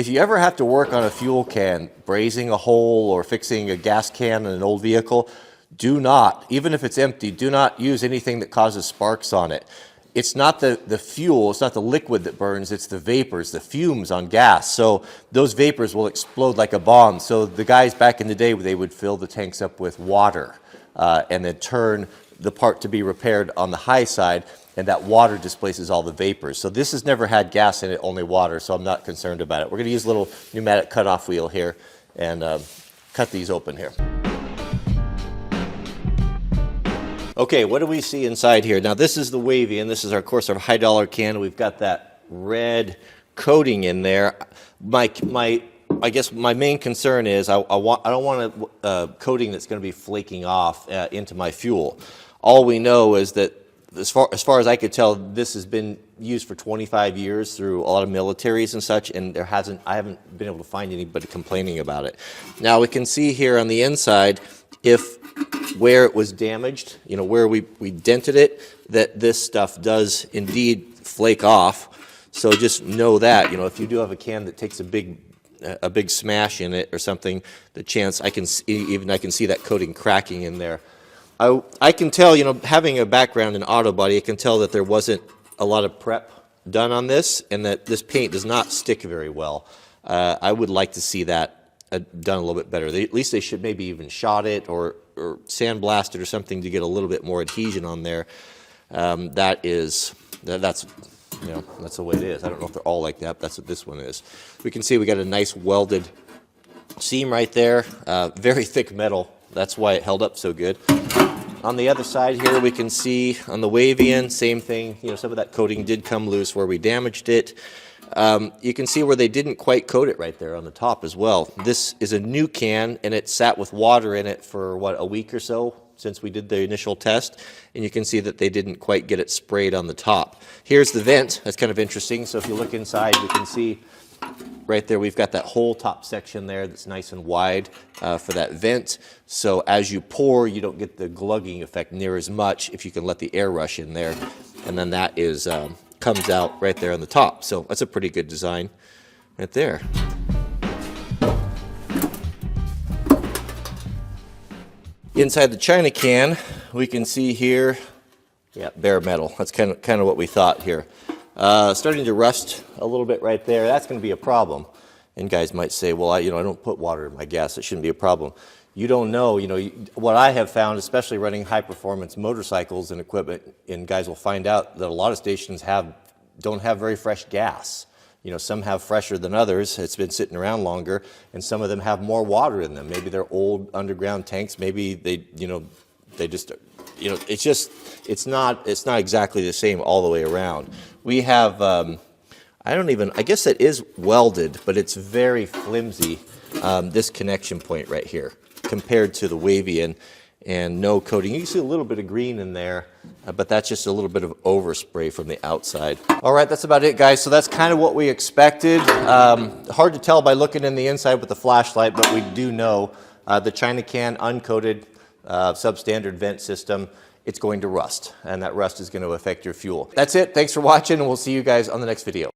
If you ever have to work on a fuel can, brazing a hole or fixing a gas can in an old vehicle, do not, even if it's empty, do not use anything that causes sparks on it. It's not the fuel, it's not the liquid that burns, it's the vapors, the fumes on gas. So those vapors will explode like a bomb. So the guys back in the day, they would fill the tanks up with water and then turn the part to be repaired on the high side, and that water displaces all the vapors. So this has never had gas in it, only water, so I'm not concerned about it. We're gonna use a little pneumatic cutoff wheel here and cut these open here. Okay, what do we see inside here? Now this is the wavy, and this is, of course, our high dollar can. We've got that red coating in there. I guess my main concern is I don't want a coating that's going to be flaking off into my fuel. All we know is that as far as I could tell, this has been used for 25 years through a lot of militaries and such, and I haven't been able to find anybody complaining about it. Now we can see here on the inside, where it was damaged, where we dented it, that this stuff does indeed flake off. So just know that, if you do have a can that takes a big smash in it or something, the chance I can see that coating cracking in there. I can tell, having a background in auto body, I can tell that there wasn't a lot of prep done on this, and that this paint does not stick very well. I would like to see that done a little bit better. At least they should maybe even shot it or sandblast it or something to get a little bit more adhesion on there. That's the way it is. I don't know if they're all like that, but that's what this one is. We can see we got a nice welded seam right there, very thick metal. That's why it held up so good. On the other side here, we can see on the Wavian, same thing. Some of that coating did come loose where we damaged it. You can see where they didn't quite coat it right there on the top as well. This is a new can, and it sat with water in it for, a week or so since we did the initial test, and you can see that they didn't quite get it sprayed on the top. Here's the vent. That's kind of interesting. So if you look inside, you can see right there we've got that whole top section there that's nice and wide for that vent. So as you pour, you don't get the glugging effect near as much if you can let the air rush in there. And then that is comes out right there on the top. So that's a pretty good design right there. Inside the China can, we can see here, bare metal. That's kind of what we thought here. Starting to rust a little bit right there. That's going to be a problem. And guys might say, well, I don't put water in my gas. It shouldn't be a problem. You don't know. What I have found, especially running high-performance motorcycles and equipment, and guys will find out that a lot of stations don't have very fresh gas. Some have fresher than others. It's been sitting around longer, and some of them have more water in them. Maybe they're old underground tanks. Maybe they just, it's not exactly the same all the way around. We have, I guess it is welded, but it's very flimsy, this connection point right here, compared to the Wavian, and no coating. You can see a little bit of green in there, but that's just a little bit of overspray from the outside. All right, that's about it, guys. So that's kind of what we expected. Hard to tell by looking in the inside with the flashlight, but we do know the China can uncoated substandard vent system, it's going to rust, and that rust is going to affect your fuel. That's it. Thanks for watching, and we'll see you guys on the next video.